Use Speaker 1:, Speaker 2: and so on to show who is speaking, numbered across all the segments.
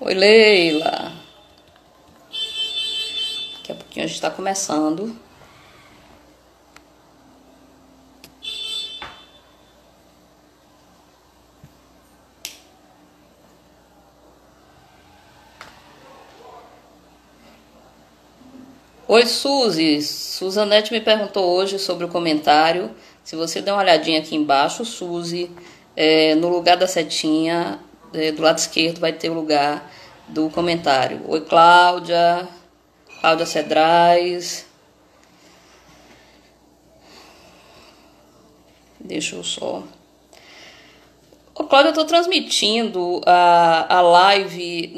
Speaker 1: Oi, Leila. Daqui a pouquinho a gente está começando. Oi, Suzy. Suzanete me perguntou hoje sobre o comentário. Se você der uma olhadinha aqui embaixo, Suzy, no lugar da setinha, do lado esquerdo, vai ter o lugar do comentário. Oi, Cláudia. Cláudia Cedrais. Deixa eu só. Ô, Cláudia, eu estou transmitindo a live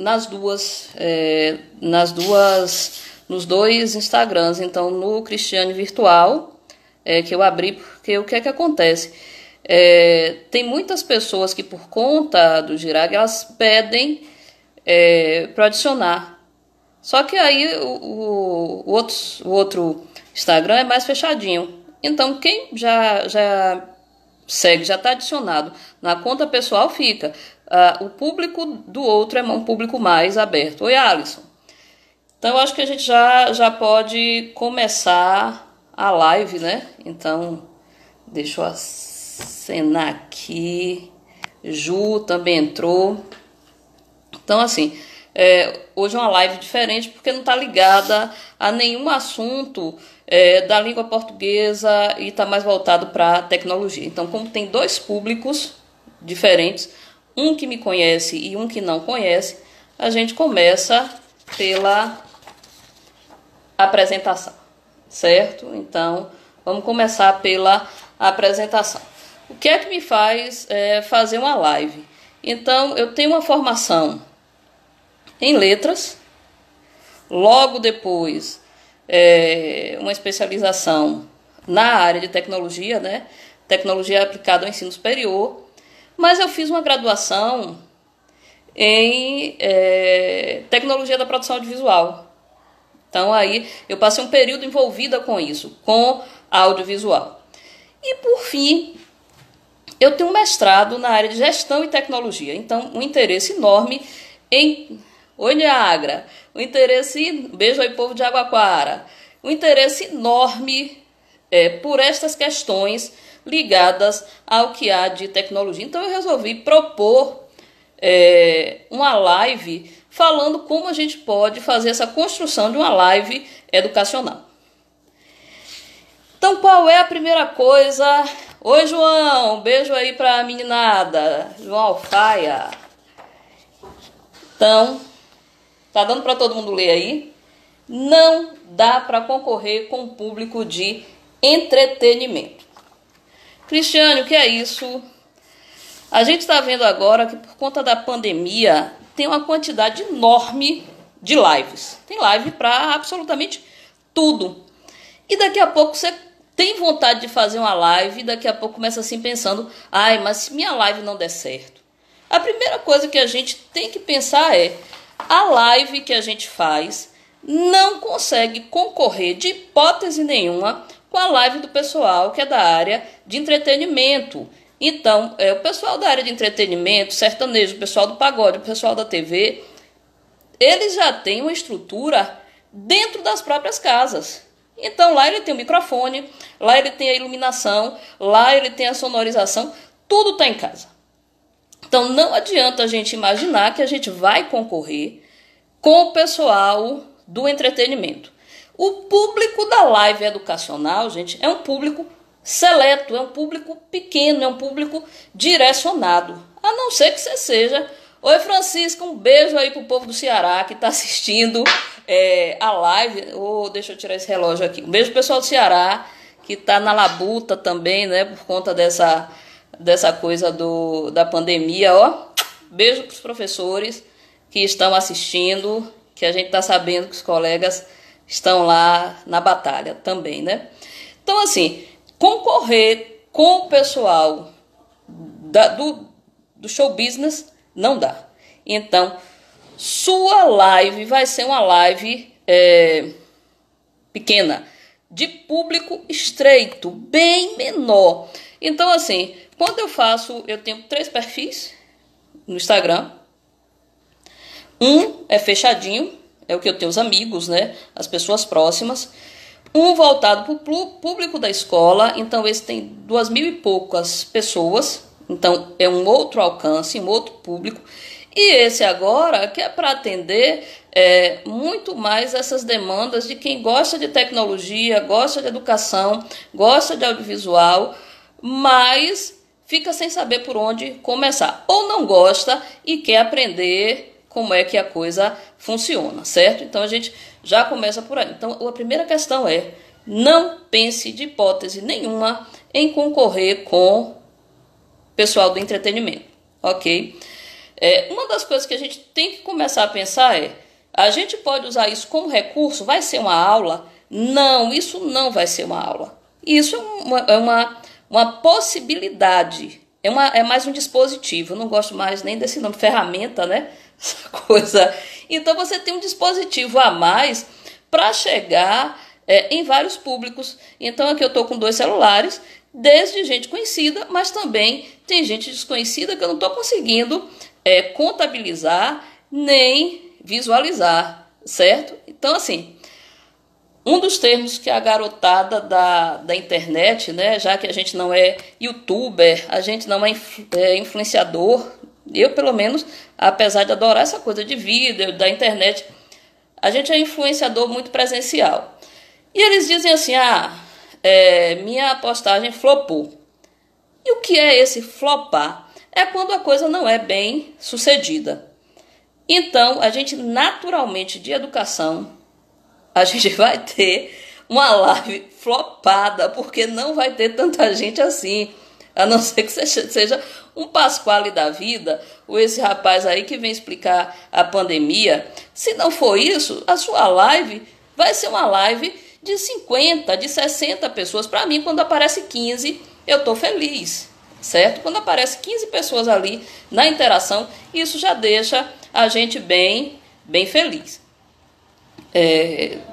Speaker 1: nos dois Instagrams. Então, no Cristiane Virtual, que eu abri, porque o que é que acontece? Tem muitas pessoas que, por conta do Girag, elas pedem para adicionar. Só que aí o outro Instagram é mais fechadinho. Então, quem já segue, já está adicionado na conta pessoal, fica. O público do outro é um público mais aberto. Oi, Alisson. Então, eu acho que a gente já pode começar a live, né? Então, deixa eu acenar aqui. Ju também entrou. Então, assim, hoje é uma live diferente porque não está ligada a nenhum assunto da língua portuguesa e está mais voltado para a tecnologia. Então, como tem dois públicos diferentes, um que me conhece e um que não conhece, a gente começa pela apresentação, certo? Então, vamos começar pela apresentação. O que é que me faz fazer uma live? Então, eu tenho uma formação em letras, logo depois uma especialização na área de tecnologia, né? Tecnologia aplicada ao ensino superior, mas eu fiz uma graduação em tecnologia da produção audiovisual. Então aí eu passei um período envolvida com isso, com audiovisual. E por fim, eu tenho um mestrado na área de gestão e tecnologia. Então, um interesse enorme em... Oi, Niagra. Um interesse... Beijo aí, povo de Aguaquara. Um interesse enorme por estas questões ligadas ao que há de tecnologia. Então, eu resolvi propor uma live falando como a gente pode fazer essa construção de uma live educacional. Então, qual é a primeira coisa? Oi, João, beijo aí pra meninada, João Alfaia. Então, tá dando para todo mundo ler aí? Não dá para concorrer com o público de entretenimento. Cristiane, o que é isso? A gente está vendo agora que por conta da pandemia tem uma quantidade enorme de lives. Tem live para absolutamente tudo. E daqui a pouco você tem vontade de fazer uma live e daqui a pouco começa assim pensando, mas se minha live não der certo. A primeira coisa que a gente tem que pensar a live que a gente faz não consegue concorrer de hipótese nenhuma com a live do pessoal que é da área de entretenimento. Então, o pessoal da área de entretenimento, sertanejo, o pessoal do pagode, o pessoal da TV, eles já têm uma estrutura dentro das próprias casas. Então, lá ele tem o microfone, lá ele tem a iluminação, lá ele tem a sonorização, tudo está em casa. Então, não adianta a gente imaginar que a gente vai concorrer com o pessoal do entretenimento. O público da live educacional, gente, é um público seleto, é um público pequeno, é um público direcionado. A não ser que você seja... Oi, Francisca, um beijo aí pro povo do Ceará que está assistindo a live. Deixa eu tirar esse relógio aqui. Um beijo pro pessoal do Ceará que está na labuta também, né, por conta dessa coisa da pandemia, ó. Beijo para os professores que estão assistindo, que a gente está sabendo que os colegas estão lá na batalha também, né? Então, assim, concorrer com o pessoal do show business não dá. Então, sua live vai ser uma live pequena, de público estreito, bem menor. Então, assim, quando eu tenho 3 perfis no Instagram. Um é fechadinho, é o que eu tenho os amigos, né? As pessoas próximas. Um voltado para o público da escola, então esse tem 2.000 e poucas pessoas, então é um outro alcance, um outro público. E esse agora que é para atender muito mais essas demandas de quem gosta de tecnologia, gosta de educação, gosta de audiovisual, mas fica sem saber por onde começar. Ou não gosta e quer aprender como é que a coisa funciona, certo? Então a gente já começa por aí. Então a primeira questão é: não pense de hipótese nenhuma em concorrer com o pessoal do entretenimento, ok? Uma das coisas que a gente tem que começar a pensar é: a gente pode usar isso como recurso? Vai ser uma aula? Não, isso não vai ser uma aula. Isso é uma possibilidade. É mais um dispositivo. Eu não gosto mais nem desse nome, ferramenta, né? Essa coisa. Então você tem um dispositivo a mais para chegar em vários públicos. Então aqui eu estou com 2 celulares, desde gente conhecida, mas também tem gente desconhecida que eu não estou conseguindo contabilizar nem visualizar, certo? Então assim, um dos termos que a garotada da internet, né, já que a gente não é youtuber, a gente não é influenciador, eu pelo menos, apesar de adorar essa coisa de vídeo, da internet, a gente é influenciador muito presencial. E eles dizem assim: minha postagem flopou. E o que é esse flopar? É quando a coisa não é bem sucedida. Então, a gente naturalmente de educação, a gente vai ter uma live flopada, porque não vai ter tanta gente assim, a não ser que seja um Pasquale da vida, ou esse rapaz aí que vem explicar a pandemia. Se não for isso, a sua live vai ser uma live de 50, de 60 pessoas. Para mim, quando aparece 15, eu estou feliz, certo? Quando aparece 15 pessoas ali na interação, isso já deixa a gente bem feliz.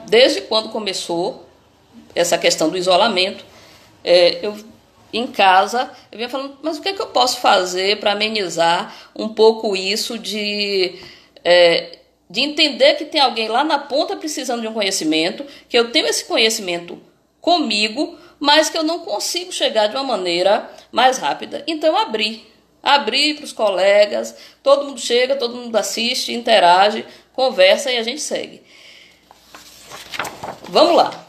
Speaker 1: Desde quando começou essa questão do isolamento, eu em casa, eu vinha falando: mas o que é que eu posso fazer para amenizar um pouco isso de entender que tem alguém lá na ponta precisando de um conhecimento, que eu tenho esse conhecimento comigo, mas que eu não consigo chegar de uma maneira mais rápida. Então eu abri para os colegas, todo mundo chega, todo mundo assiste, interage, conversa e a gente segue. Vamos lá.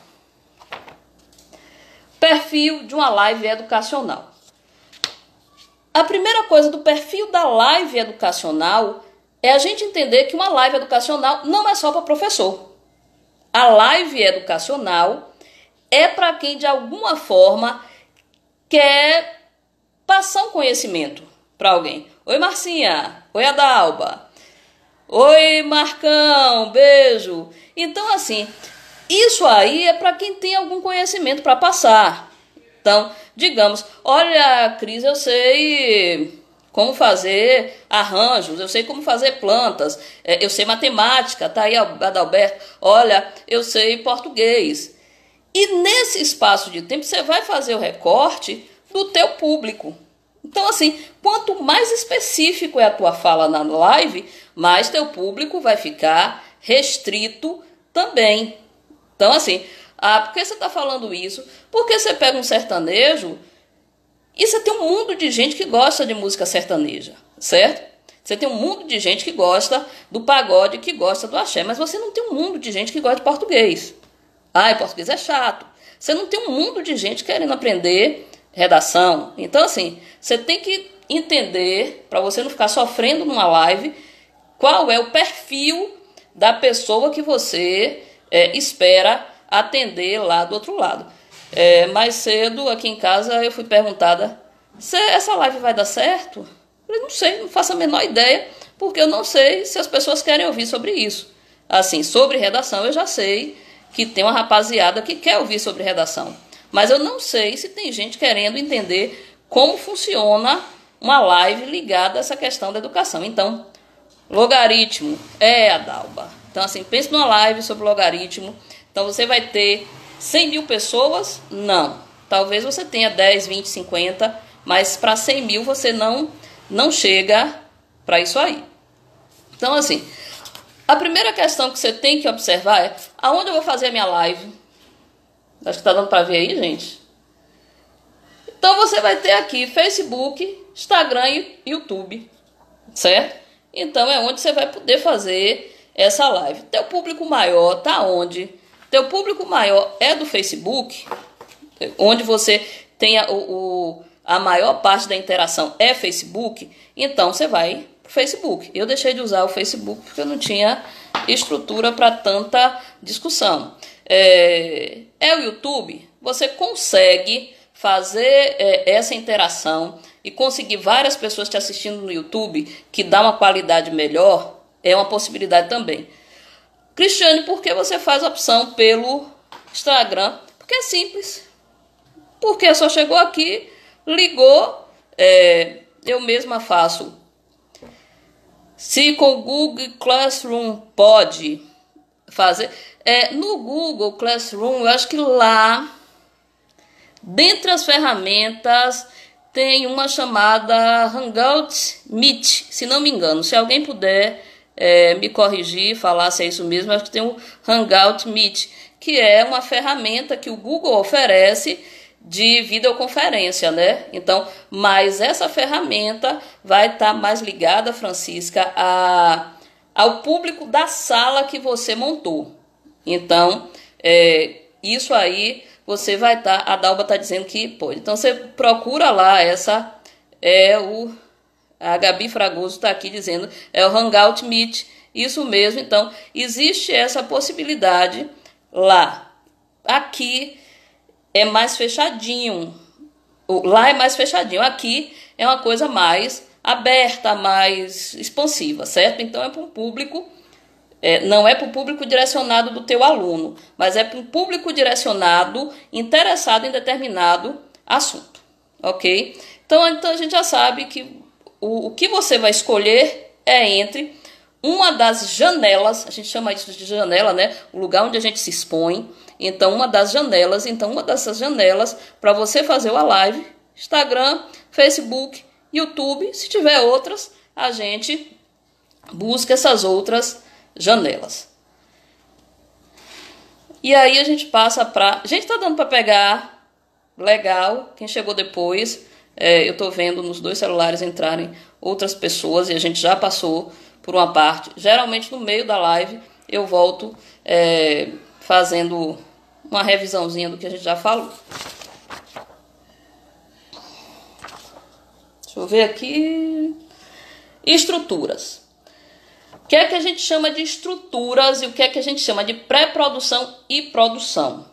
Speaker 1: Perfil de uma live educacional. A primeira coisa do perfil da live educacional é a gente entender que uma live educacional não é só para professor. A live educacional é para quem de alguma forma quer passar um conhecimento para alguém. Oi, Marcinha. Oi, Adalba. Oi, Marcão. Beijo. Então, assim, isso aí é para quem tem algum conhecimento para passar. Então, digamos: olha, Cris, eu sei como fazer arranjos, eu sei como fazer plantas, eu sei matemática, tá aí Adalberto, olha, eu sei português. E nesse espaço de tempo você vai fazer o recorte do teu público. Então, assim, quanto mais específico é a tua fala na live, mais teu público vai ficar restrito também. Então, assim, por que você está falando isso? Porque você pega um sertanejo e você tem um mundo de gente que gosta de música sertaneja, certo? Você tem um mundo de gente que gosta do pagode, que gosta do axé, mas você não tem um mundo de gente que gosta de português. Português é chato. Você não tem um mundo de gente querendo aprender redação. Então, assim, você tem que entender, para você não ficar sofrendo numa live, qual é o perfil da pessoa que você espera atender lá do outro lado. Mais cedo, aqui em casa, eu fui perguntada: essa live vai dar certo? Eu falei: não sei, não faço a menor ideia, porque eu não sei se as pessoas querem ouvir sobre isso. Assim, sobre redação eu já sei que tem uma rapaziada que quer ouvir sobre redação, mas eu não sei se tem gente querendo entender como funciona uma live ligada a essa questão da educação. Então, logaritmo, Adalba. Então, assim, pense numa live sobre logaritmo. Então, você vai ter 100 mil pessoas? Não. Talvez você tenha 10, 20, 50, mas para 100 mil você não chega para isso aí. Então, assim, A primeira questão que você tem que observar é aonde eu vou fazer a minha live. Acho que tá dando para ver aí, gente. Então você vai ter aqui Facebook, Instagram e YouTube, certo? Então é onde você vai poder fazer essa live. Teu público maior tá onde? Teu público maior é do Facebook, onde você tem a maior parte da interação é Facebook, então você vai pro Facebook. Eu deixei de usar o Facebook porque eu não tinha estrutura para tanta discussão. É o YouTube, você consegue fazer essa interação e conseguir várias pessoas te assistindo no YouTube, que dá uma qualidade melhor, é uma possibilidade também. Cristiane, por que você faz a opção pelo Instagram? Porque é simples. Porque só chegou aqui, ligou, eu mesma faço. Se com o Google Classroom pode fazer. No Google Classroom, eu acho que lá, dentre as ferramentas, tem uma chamada Hangout Meet, se não me engano. Se alguém puder me corrigir, falar se é isso mesmo, acho que tem o Hangout Meet, que é uma ferramenta que o Google oferece de videoconferência, né? Então, mas essa ferramenta vai estar mais ligada, Francisca, ao público da sala que você montou. Então, isso aí você vai estar, a Dalba está dizendo que pode. Então, você procura lá, essa a Gabi Fragoso está aqui dizendo, é o Hangout Meet, isso mesmo. Então, existe essa possibilidade lá. Aqui é mais fechadinho, lá é mais fechadinho, aqui é uma coisa mais aberta, mais expansiva, certo? Então é para um público, não é para o público direcionado do teu aluno, mas é para um público direcionado, interessado em determinado assunto, ok? Então a gente já sabe que o que você vai escolher é entre uma das janelas, a gente chama isso de janela, né? O lugar onde a gente se expõe. Então, uma dessas janelas, para você fazer uma live, Instagram, Facebook, YouTube. Se tiver outras, a gente busca essas outras janelas. E aí a gente passa para... Gente, tá dando para pegar legal. Quem chegou depois, eu tô vendo nos dois celulares entrarem outras pessoas e a gente já passou por uma parte. Geralmente no meio da live eu volto fazendo uma revisãozinha do que a gente já falou. Deixa eu ver aqui. Estruturas. O que é que a gente chama de estruturas e o que é que a gente chama de pré-produção e produção?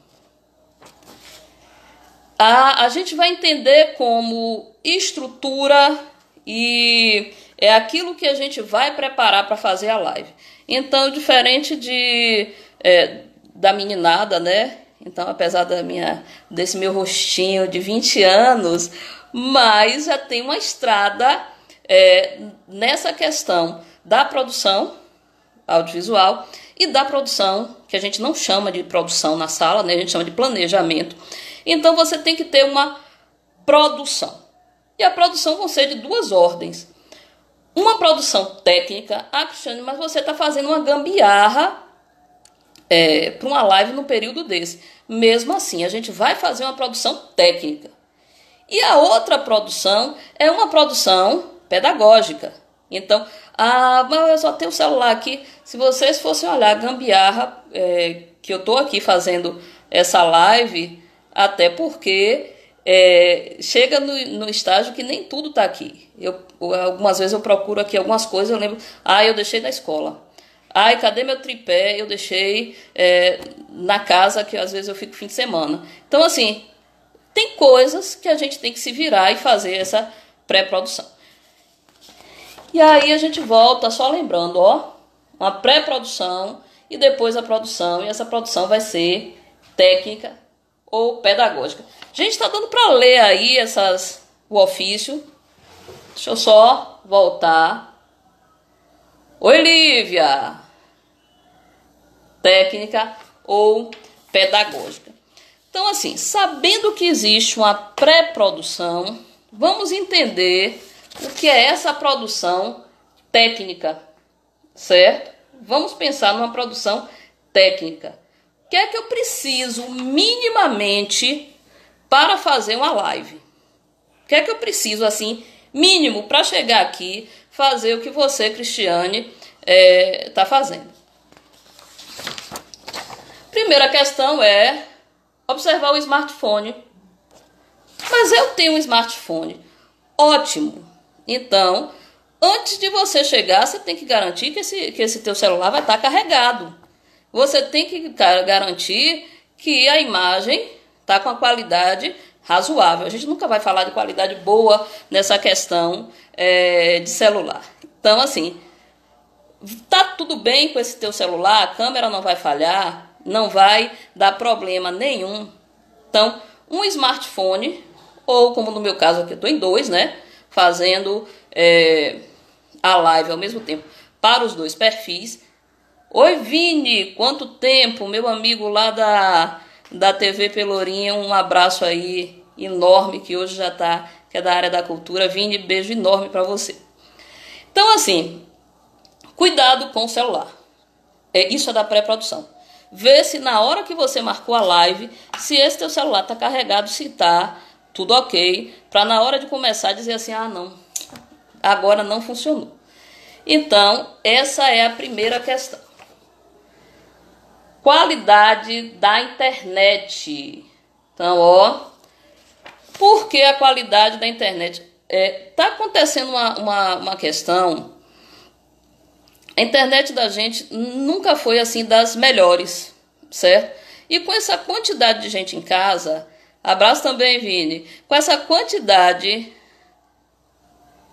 Speaker 1: A gente vai entender como estrutura e é aquilo que a gente vai preparar para fazer a live. Então, diferente da meninada, né? Então, apesar desse meu rostinho de 20 anos, mas já tem uma estrada nessa questão da produção audiovisual e da produção, que a gente não chama de produção na sala, né? A gente chama de planejamento. Então, você tem que ter uma produção. E a produção vão ser de duas ordens. Uma produção técnica, Cristiane, mas você está fazendo uma gambiarra para uma live no período desse. Mesmo assim, a gente vai fazer uma produção técnica. E a outra produção é uma produção pedagógica. Então, mas eu só tenho o celular aqui. Se vocês fossem olhar a gambiarra que eu estou aqui fazendo essa live, até porque chega no estágio que nem tudo está aqui. Algumas vezes eu procuro aqui algumas coisas, eu lembro, eu deixei na escola. Cadê meu tripé? Eu deixei na casa, que às vezes eu fico fim de semana. Então, assim, tem coisas que a gente tem que se virar e fazer essa pré-produção. E aí a gente volta só lembrando, uma pré-produção e depois a produção. E essa produção vai ser técnica ou pedagógica. Gente, tá dando para ler aí o ofício. Deixa eu só voltar. Oi, Lívia. Técnica ou pedagógica. Então, assim, sabendo que existe uma pré-produção, vamos entender o que é essa produção técnica, certo? vamos pensar numa produção técnica. O que é que eu preciso minimamente para fazer uma live? O que é que eu preciso, assim, mínimo para chegar aqui, fazer o que você, Cristiane, está fazendo? Primeira questão é observar o smartphone. Mas eu tenho um smartphone. Ótimo. Então, antes de você chegar, você tem que garantir que esse teu celular vai estar carregado. Você tem que garantir que a imagem está com a qualidade razoável. A gente nunca vai falar de qualidade boa nessa questão de celular. Então, assim, tá tudo bem com esse teu celular, a câmera não vai falhar, não vai dar problema nenhum. Então, um smartphone, ou como no meu caso aqui, eu estou em dois, né? Fazendo a live ao mesmo tempo para os dois perfis. Oi, Vini, quanto tempo? Meu amigo lá da TV Pelourinho, um abraço aí enorme, que hoje já está, que é da área da cultura. Vini, beijo enorme para você. Então, assim, cuidado com o celular. Isso é da pré-produção. Vê se na hora que você marcou a live, se esse teu celular está carregado, se está tudo ok, para na hora de começar dizer assim, ah, não, agora não funcionou. Então, essa é a primeira questão. Qualidade da internet. Então, por que a qualidade da internet? Tá acontecendo uma questão. A internet da gente nunca foi assim das melhores, certo? E com essa quantidade de gente em casa, abraço também, Vini, com essa quantidade,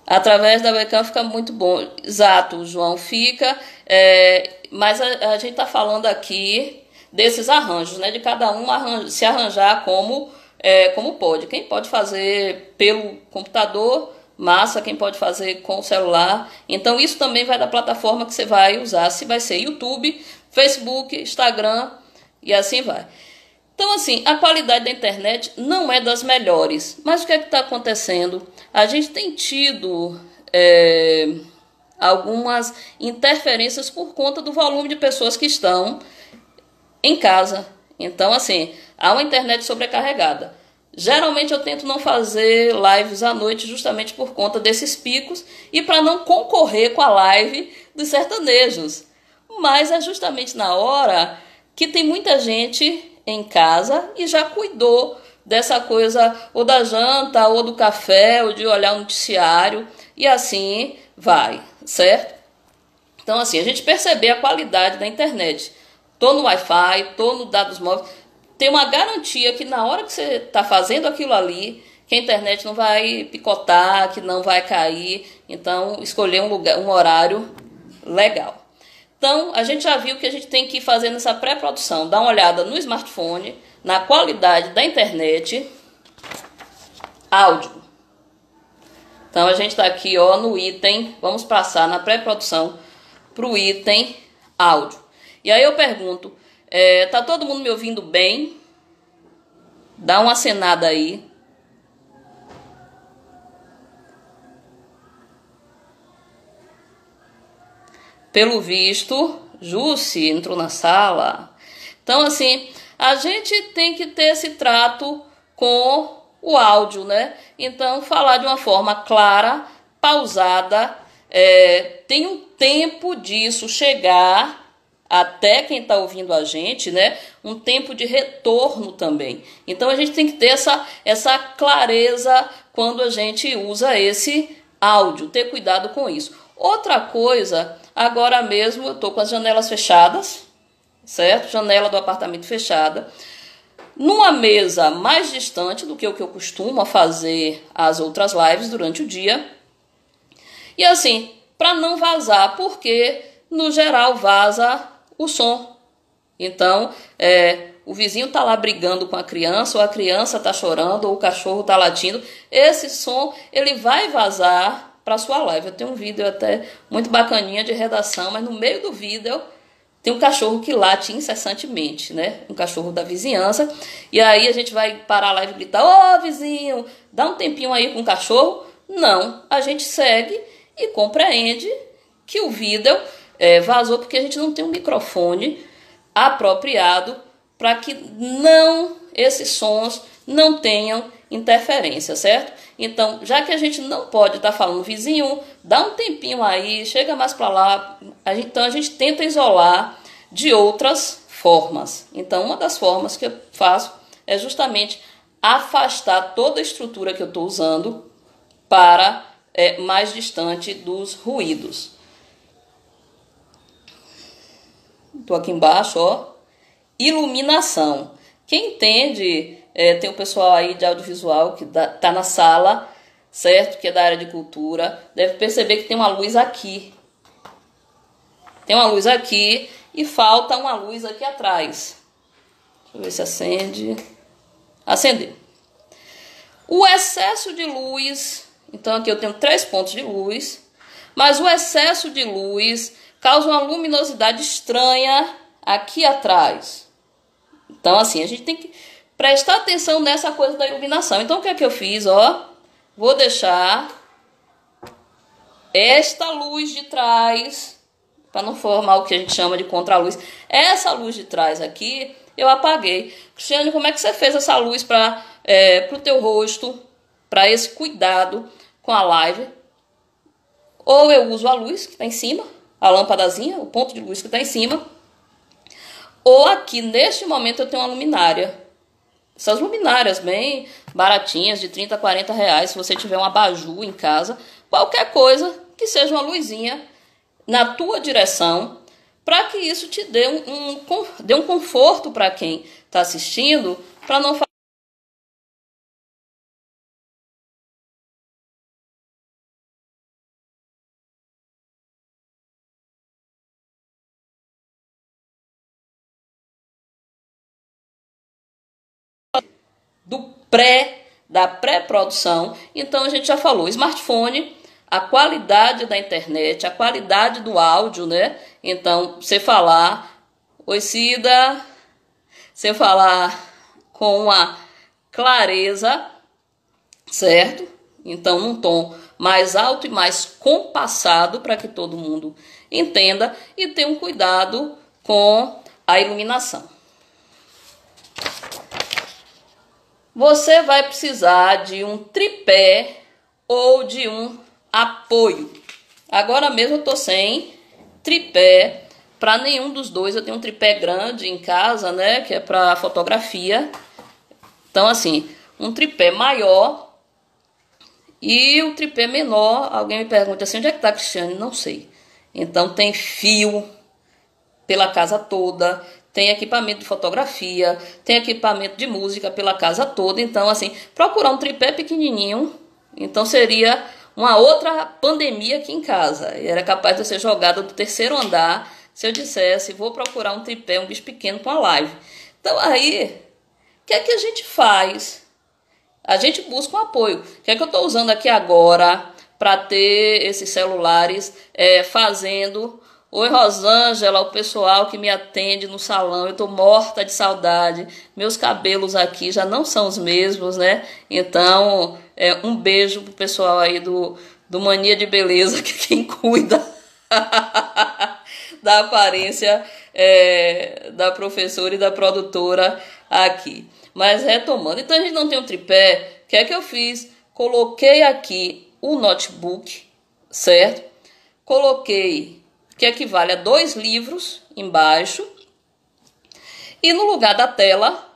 Speaker 1: através da webcam fica muito bom. Exato, João, fica, mas a gente está falando aqui desses arranjos, né? De cada um se arranjar como pode. Quem pode fazer pelo computador, massa, quem pode fazer com o celular. Então isso também vai da plataforma que você vai usar, se vai ser YouTube, Facebook, Instagram e assim vai. Então, assim, a qualidade da internet não é das melhores. Mas o que é que está acontecendo? A gente tem tido algumas interferências por conta do volume de pessoas que estão em casa. Então, assim, há uma internet sobrecarregada. Geralmente eu tento não fazer lives à noite justamente por conta desses picos e para não concorrer com a live dos sertanejos. Mas é justamente na hora que tem muita gente em casa e já cuidou dessa coisa ou da janta, ou do café, ou de olhar o noticiário, e assim vai, certo? Então, assim, a gente perceber a qualidade da internet. Tô no Wi-Fi, tô no dados móveis, tem uma garantia que na hora que você está fazendo aquilo ali, que a internet não vai picotar, que não vai cair. Então, escolher um horário legal. Então, a gente já viu que a gente tem que fazer nessa pré-produção. Dar uma olhada no smartphone, na qualidade da internet. Áudio. Então, a gente está aqui no item, vamos passar na pré-produção para o item áudio. E aí eu pergunto, tá todo mundo me ouvindo bem? Dá uma acenada aí. Pelo visto, Jussi entrou na sala. Então, assim, a gente tem que ter esse trato com o áudio, né? Então, falar de uma forma clara, pausada, tem um tempo disso chegar até quem está ouvindo a gente, né? Um tempo de retorno também. Então, a gente tem que ter essa clareza quando a gente usa esse áudio, ter cuidado com isso. Outra coisa, agora mesmo eu estou com as janelas fechadas, certo? Janela do apartamento fechada. Numa mesa mais distante do que o que eu costumo fazer as outras lives durante o dia. E assim, para não vazar, porque no geral vaza o som. Então, o vizinho está lá brigando com a criança, ou a criança está chorando, ou o cachorro está latindo. Esse som, ele vai vazar para a sua live. Eu tenho um vídeo até muito bacaninha de redação, mas no meio do vídeo tem um cachorro que late incessantemente, né? Um cachorro da vizinhança. E aí a gente vai parar a live e gritar, ô vizinho, dá um tempinho aí com o cachorro. Não, a gente segue e compreende que o vídeo vazou porque a gente não tem um microfone apropriado para que esses sons não tenham interferência, certo? Então, já que a gente não pode estar falando vizinho, dá um tempinho aí, chega mais para lá. Então, a gente tenta isolar de outras formas. Então, uma das formas que eu faço é justamente afastar toda a estrutura que eu estou usando para mais distante dos ruídos. Estou aqui embaixo, ó. Iluminação. Quem entende, tem o pessoal aí de audiovisual que tá na sala, certo? Que é da área de cultura, deve perceber que tem uma luz aqui. Tem uma luz aqui e falta uma luz aqui atrás. Deixa eu ver se acende. Acendeu. O excesso de luz, então aqui eu tenho 3 pontos de luz, mas o excesso de luz causa uma luminosidade estranha aqui atrás. Então, assim, a gente tem que prestar atenção nessa coisa da iluminação. Então, o que é que eu fiz? Ó, vou deixar esta luz de trás, para não formar o que a gente chama de contraluz. Essa luz de trás aqui, eu apaguei. Cristiane, como é que você fez essa luz para o teu rosto, para esse cuidado com a live? Ou eu uso a luz que está em cima, a lâmpadazinha, o ponto de luz que está em cima, ou aqui, neste momento, eu tenho uma luminária. Essas luminárias bem baratinhas, de 30 a 40 reais, se você tiver um abajur em casa, qualquer coisa que seja uma luzinha na tua direção, para que isso te dê um conforto para quem está assistindo, para não fazer da pré-produção. Então a gente já falou, smartphone, a qualidade da internet, a qualidade do áudio, né? Então, você falar, oi Cida, você falar com uma clareza, certo? Então, num tom mais alto e mais compassado para que todo mundo entenda e ter um cuidado com a iluminação. Você vai precisar de um tripé ou de um apoio. Agora mesmo eu tô sem tripé para nenhum dos dois. Eu tenho um tripé grande em casa, né, que é para fotografia. Então, assim, um tripé maior e o tripé menor. Alguém me pergunta assim, onde é que tá, Cristiane? Não sei. Então, tem fio pela casa toda. Tem equipamento de fotografia, tem equipamento de música pela casa toda. Então, assim, procurar um tripé pequenininho, então seria uma outra pandemia aqui em casa. Era capaz de eu ser jogada do 3º andar se eu dissesse, vou procurar um tripé, um bicho pequeno com a live. Então, aí, o que é que a gente faz? A gente busca um apoio. O que é que eu estou usando aqui agora para ter esses celulares fazendo... Oi, Rosângela, o pessoal que me atende no salão, eu tô morta de saudade, meus cabelos aqui já não são os mesmos, né? Então, um beijo pro pessoal aí do Mania de Beleza, que é quem cuida da aparência da professora e da produtora aqui. Mas retomando, então a gente não tem um tripé, o que é que eu fiz? Coloquei aqui o notebook, certo? Coloquei... que equivale a 2 livros embaixo. E no lugar da tela,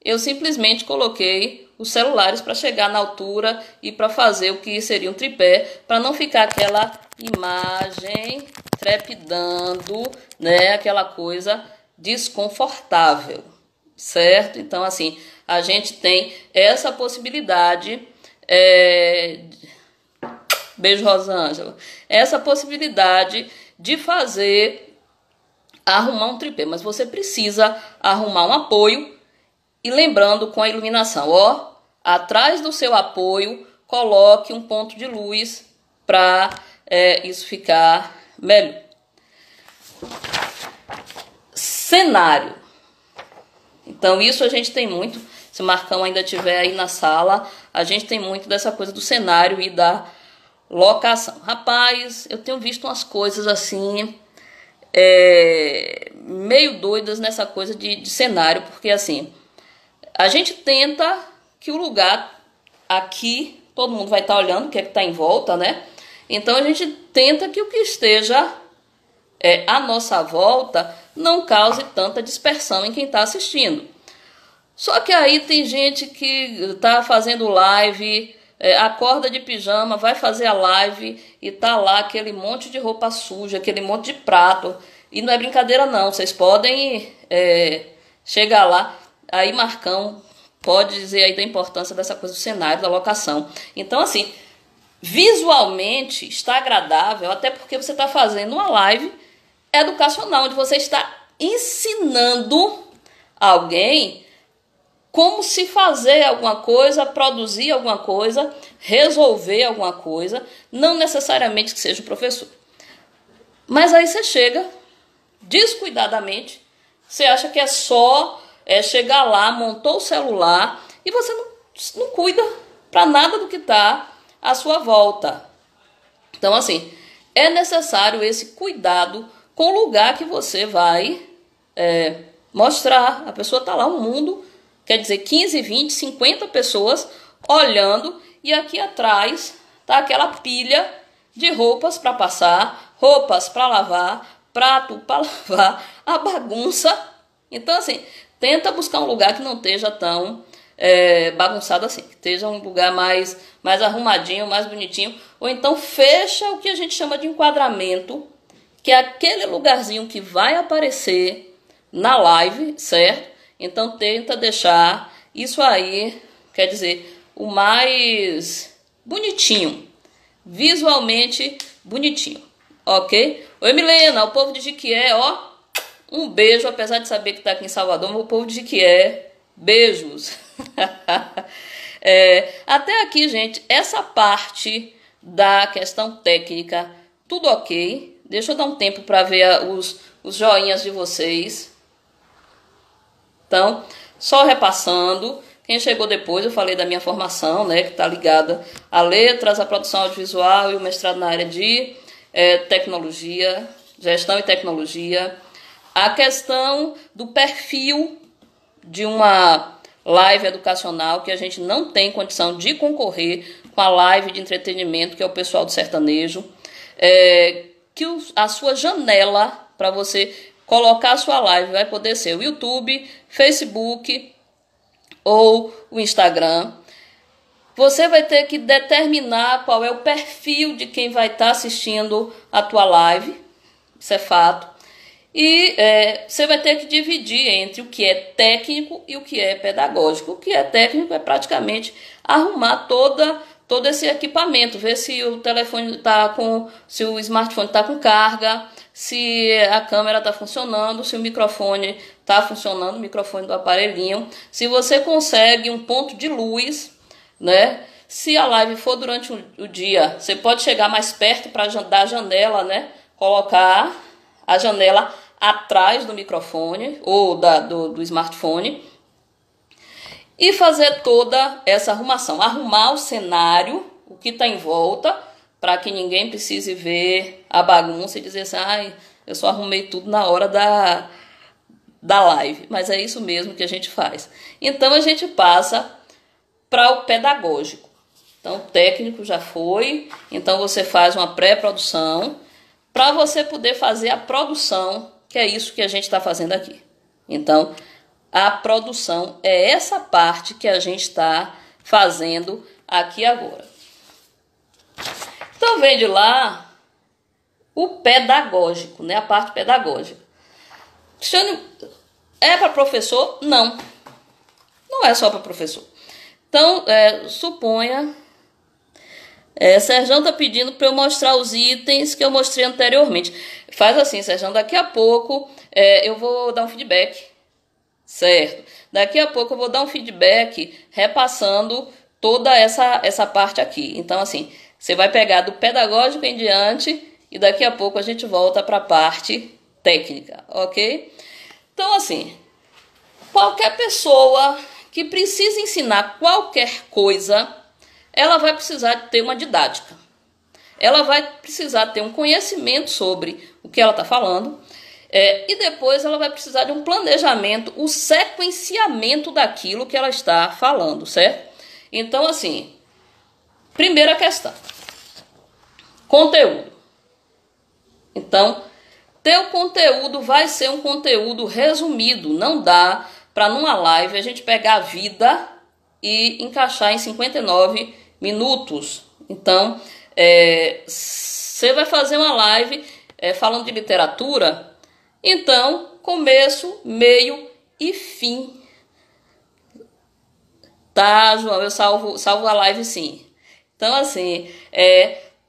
Speaker 1: eu simplesmente coloquei os celulares para chegar na altura e para fazer o que seria um tripé, para não ficar aquela imagem trepidando, né? Aquela coisa desconfortável, certo? Então, assim, a gente tem essa possibilidade... Beijo, Rosângela. Essa possibilidade de arrumar um tripé, mas você precisa arrumar um apoio e lembrando com a iluminação, ó, atrás do seu apoio, coloque um ponto de luz para isso ficar melhor. Cenário. Então isso a gente tem muito, se o Marcão ainda estiver aí na sala, a gente tem muito dessa coisa do cenário e da locação. Rapaz, eu tenho visto umas coisas assim meio doidas nessa coisa de cenário, porque assim, a gente tenta que o lugar aqui, todo mundo vai estar olhando o que é que está em volta, né? Então a gente tenta que o que esteja à nossa volta não cause tanta dispersão em quem está assistindo. Só que aí tem gente que está fazendo live, acorda de pijama, vai fazer a live e tá lá aquele monte de roupa suja, aquele monte de prato. E não é brincadeira não, vocês podem chegar lá. Aí Marcão pode dizer aí da importância dessa coisa do cenário, da locação. Então assim, visualmente está agradável, até porque você está fazendo uma live educacional, onde você está ensinando alguém como se fazer alguma coisa, produzir alguma coisa, resolver alguma coisa, não necessariamente que seja o professor. Mas aí você chega, descuidadamente, você acha que é só chegar lá, montou o celular e você não cuida para nada do que está à sua volta. Então, assim, é necessário esse cuidado com o lugar que você vai mostrar. A pessoa está lá, um mundo, quer dizer, 15, 20, 50 pessoas olhando, e aqui atrás está aquela pilha de roupas para passar, roupas para lavar, prato para lavar, a bagunça. Então, assim, tenta buscar um lugar que não esteja tão bagunçado assim, que esteja um lugar mais arrumadinho, mais bonitinho, ou então fecha o que a gente chama de enquadramento, que é aquele lugarzinho que vai aparecer na live, certo? Então tenta deixar isso aí, quer dizer, o mais bonitinho, visualmente bonitinho, ok? Oi Milena, o povo de Jiquié, ó, um beijo, apesar de saber que tá aqui em Salvador, mas o povo de Jiquié, beijos. Até aqui, gente, essa parte da questão técnica, tudo ok. Deixa eu dar um tempo para ver os joinhas de vocês. Então, só repassando. Quem chegou depois, eu falei da minha formação, né, que está ligada a letras, a produção audiovisual e o mestrado na área de tecnologia, gestão e tecnologia. A questão do perfil de uma live educacional, que a gente não tem condição de concorrer com a live de entretenimento, que é o pessoal do sertanejo. Que a sua janela para você colocar a sua live vai poder ser o YouTube, Facebook ou o Instagram. Você vai ter que determinar qual é o perfil de quem vai estar assistindo a tua live, isso é fato. E você vai ter que dividir entre o que é técnico e o que é pedagógico. O que é técnico é praticamente arrumar todo esse equipamento, ver se o telefone se o smartphone está com carga, se a câmera está funcionando, se o microfone está funcionando, o microfone do aparelhinho, se você consegue um ponto de luz, né? Se a live for durante o dia, você pode chegar mais perto da janela, né? Colocar a janela atrás do microfone ou do smartphone e fazer toda essa arrumação. Arrumar o cenário, o que está em volta, para que ninguém precise ver a bagunça e dizer assim, ai, eu só arrumei tudo na hora da live. Mas é isso mesmo que a gente faz. Então a gente passa para o pedagógico. Então o técnico já foi, então você faz uma pré-produção para você poder fazer a produção, que é isso que a gente está fazendo aqui. Então, a produção é essa parte que a gente está fazendo aqui agora. Então, vem de lá o pedagógico, né? A parte pedagógica. Cristiane, é para professor? Não. Não é só para professor. Então, suponha... Sérgio está pedindo para eu mostrar os itens que eu mostrei anteriormente. Faz assim, Sérgio, daqui a pouco eu vou dar um feedback, certo? Daqui a pouco eu vou dar um feedback repassando toda essa parte aqui. Então, assim, você vai pegar do pedagógico em diante e daqui a pouco a gente volta para a parte técnica, ok? Então, assim, qualquer pessoa que precisa ensinar qualquer coisa, ela vai precisar ter uma didática. Ela vai precisar ter um conhecimento sobre o que ela está falando. E depois ela vai precisar de um planejamento, o sequenciamento daquilo que ela está falando, certo? Então, assim, primeira questão, conteúdo. Então, teu conteúdo vai ser um conteúdo resumido, não dá para numa live a gente pegar a vida e encaixar em 59 minutos. Então, você vai fazer uma live falando de literatura, então, começo, meio e fim. Tá, João, eu salvo a live sim. Então, assim,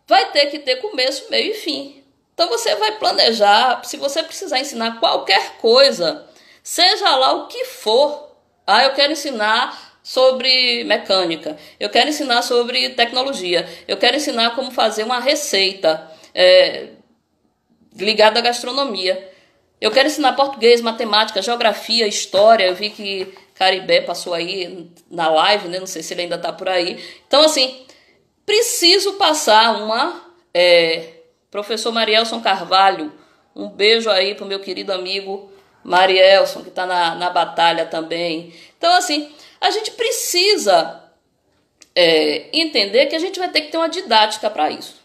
Speaker 1: vai ter que ter começo, meio e fim. Então, você vai planejar, se você precisar ensinar qualquer coisa, seja lá o que for. Eu quero ensinar sobre mecânica, eu quero ensinar sobre tecnologia, eu quero ensinar como fazer uma receita ligada à gastronomia. Eu quero ensinar português, matemática, geografia, história. Eu vi que Caribé passou aí na live, né? Não sei se ele ainda está por aí. Então, assim, preciso passar professor Marielson Carvalho, um beijo aí para o meu querido amigo Marielson, que está na batalha também. Então, assim, a gente precisa entender que a gente vai ter que ter uma didática para isso.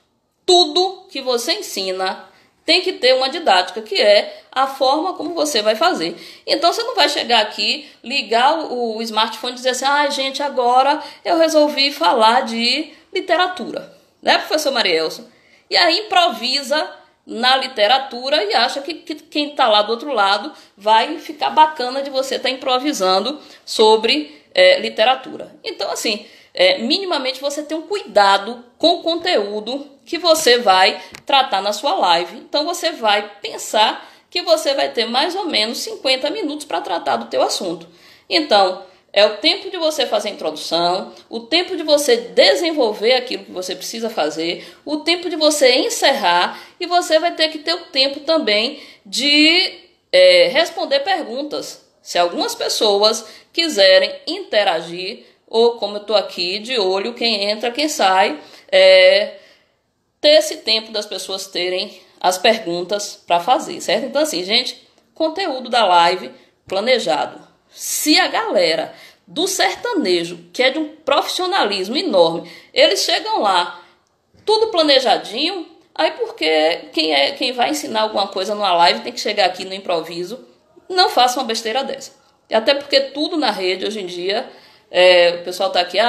Speaker 1: Tudo que você ensina tem que ter uma didática, que é a forma como você vai fazer. Então, você não vai chegar aqui, ligar o smartphone e dizer assim, gente, agora eu resolvi falar de literatura. Né, professor Marielson? E aí improvisa na literatura e acha que quem está lá do outro lado vai ficar bacana de você estar improvisando sobre literatura. Então, assim, minimamente você tem um cuidado com o conteúdo que você vai tratar na sua live. Então, você vai pensar que você vai ter mais ou menos 50 minutos para tratar do teu assunto. Então, é o tempo de você fazer a introdução, o tempo de você desenvolver aquilo que você precisa fazer, o tempo de você encerrar, e você vai ter que ter o tempo também de responder perguntas. Se algumas pessoas quiserem interagir, ou como eu estou aqui de olho, quem entra, quem sai, ter esse tempo das pessoas terem as perguntas para fazer, certo? Então, assim, gente, conteúdo da live planejado. Se a galera do sertanejo, que é de um profissionalismo enorme, eles chegam lá, tudo planejadinho, aí porque quem vai ensinar alguma coisa numa live tem que chegar aqui no improviso, não faça uma besteira dessa. E até porque tudo na rede, hoje em dia, o pessoal tá aqui,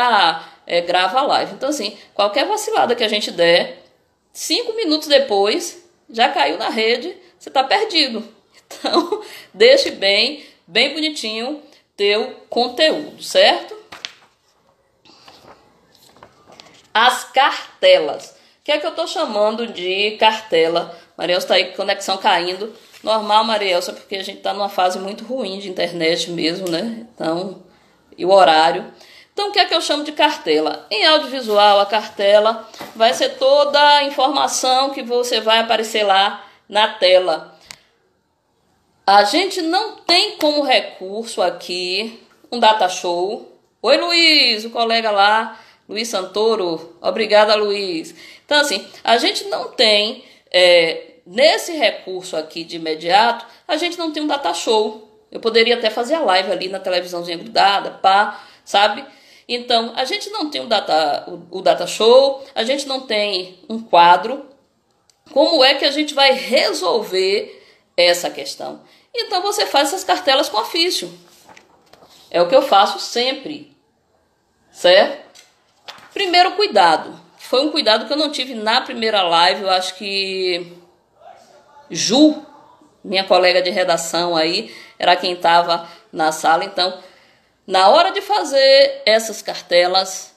Speaker 1: grava a live. Então, assim, qualquer vacilada que a gente der, 5 minutos depois, já caiu na rede, você tá perdido. Então, deixe bem bonitinho teu conteúdo, certo? As cartelas. O que é que eu tô chamando de cartela? Marielson tá aí com conexão caindo. Normal, Marielson, porque a gente tá numa fase muito ruim de internet mesmo, né? Então, e o horário. Então, o que é que eu chamo de cartela? Em audiovisual, a cartela vai ser toda a informação que você vai aparecer lá na tela. A gente não tem como recurso aqui um data show. Oi, Luiz, o colega lá, Luiz Santoro. Obrigada, Luiz. Então, assim, a gente não tem, nesse recurso aqui de imediato, a gente não tem um data show. Eu poderia até fazer a live ali na televisãozinha grudada, sabe? Então, a gente não tem o data show, a gente não tem um quadro. Como é que a gente vai resolver essa questão? Então, você faz essas cartelas com ofício. É o que eu faço sempre, certo? Primeiro cuidado. Foi um cuidado que eu não tive na primeira live. Eu acho que Ju, minha colega de redação aí, era quem estava na sala. Então, na hora de fazer essas cartelas,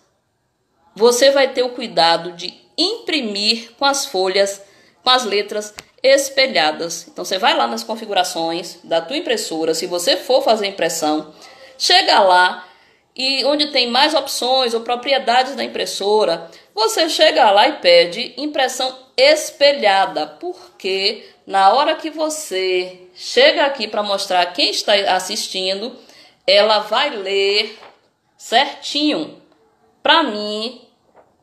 Speaker 1: você vai ter o cuidado de imprimir com as folhas, com as letras espelhadas. Então, você vai lá nas configurações da tua impressora, se você for fazer impressão, chega lá e onde tem mais opções ou propriedades da impressora, você chega lá e pede impressão espelhada, porque na hora que você chega aqui para mostrar quem está assistindo, ela vai ler certinho. Para mim,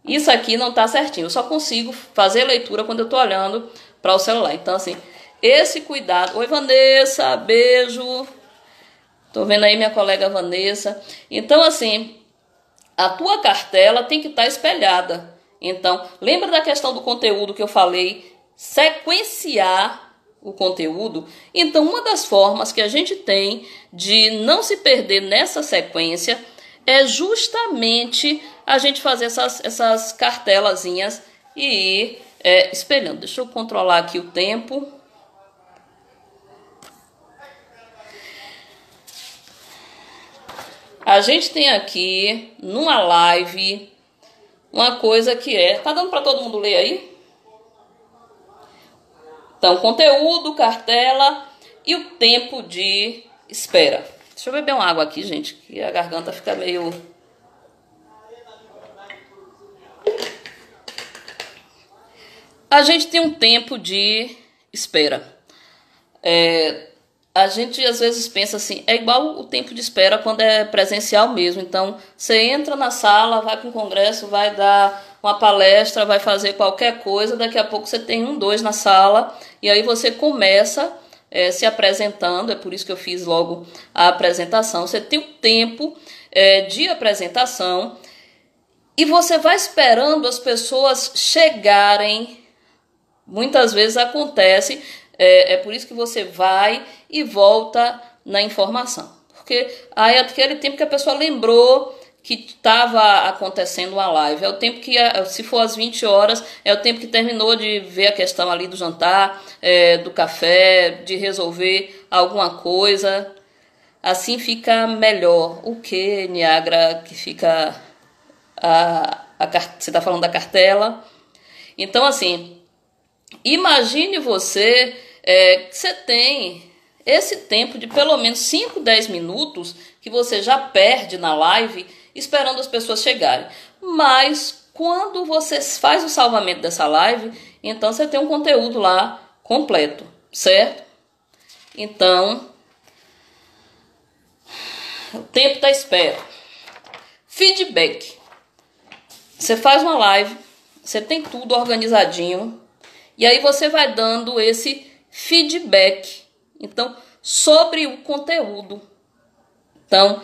Speaker 1: isso aqui não está certinho. Eu só consigo fazer leitura quando eu estou olhando para o celular. Então, assim, esse cuidado. Oi, Vanessa, beijo. Tô vendo aí minha colega Vanessa. Então, assim, a tua cartela tem que estar espelhada. Então, lembra da questão do conteúdo que eu falei? Sequenciar o conteúdo. Então, uma das formas que a gente tem de não se perder nessa sequência é justamente a gente fazer essas cartelazinhas e ir espelhando. Deixa eu controlar aqui o tempo. A gente tem aqui, numa live, uma coisa que tá dando para todo mundo ler aí? Então, conteúdo, cartela e o tempo de espera. Deixa eu beber uma água aqui, gente, que a garganta fica meio... A gente tem um tempo de espera. A gente às vezes pensa assim, é igual o tempo de espera quando é presencial mesmo. Então, você entra na sala, vai para um congresso, vai dar uma palestra, vai fazer qualquer coisa, daqui a pouco você tem 2 na sala, e aí você começa se apresentando, é por isso que eu fiz logo a apresentação. Você tem o tempo de apresentação e você vai esperando as pessoas chegarem. Muitas vezes acontece, é por isso que você vai e volta na informação. Porque aí é aquele tempo que a pessoa lembrou que estava acontecendo uma live. É o tempo que, se for às 20 horas, é o tempo que terminou de ver a questão ali do jantar, do café, de resolver alguma coisa. Assim fica melhor. O que, Niagra, que fica... você está falando da cartela? Então, assim, imagine você que você tem esse tempo de pelo menos 5, 10 minutos que você já perde na live esperando as pessoas chegarem. Mas quando você faz o salvamento dessa live, então você tem um conteúdo lá completo, certo? Então, o tempo da espera. Feedback. Você faz uma live, você tem tudo organizadinho, e aí você vai dando esse feedback, então, sobre o conteúdo. Então,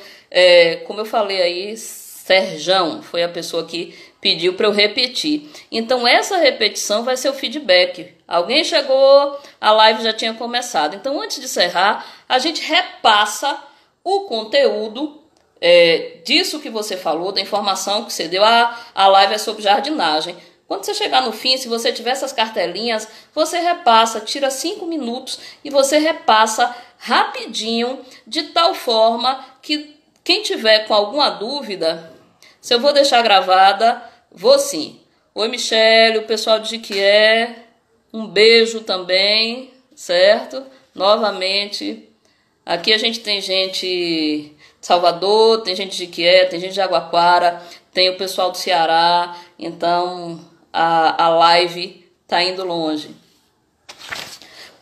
Speaker 1: como eu falei aí, Serjão foi a pessoa que pediu para eu repetir. Então, essa repetição vai ser o feedback. Alguém chegou, a live já tinha começado. Então, antes de encerrar, a gente repassa o conteúdo disso que você falou, da informação que você deu. A live é sobre jardinagem. Quando você chegar no fim, se você tiver essas cartelinhas, você repassa, tira 5 minutos e você repassa rapidinho, de tal forma que quem tiver com alguma dúvida, se eu vou deixar gravada, vou sim. Oi, Michele, o pessoal de Jiquié, um beijo também, certo? Novamente, aqui a gente tem gente de Salvador, tem gente de Jiquié, tem gente de Jaguaquara, tem o pessoal do Ceará, então a live tá indo longe.